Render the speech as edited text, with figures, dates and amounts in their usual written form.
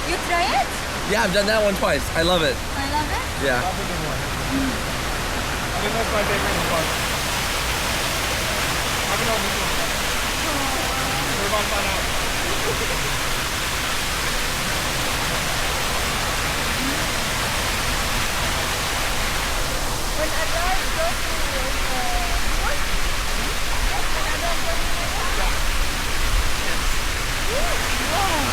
You try it? Yeah, I've done that one twice. I love it. I love it. Yeah. That's a good one. I think that's my favorite part. I don't know this one. We're about to find out. When adults go to what? When adults go to Yeah. wow.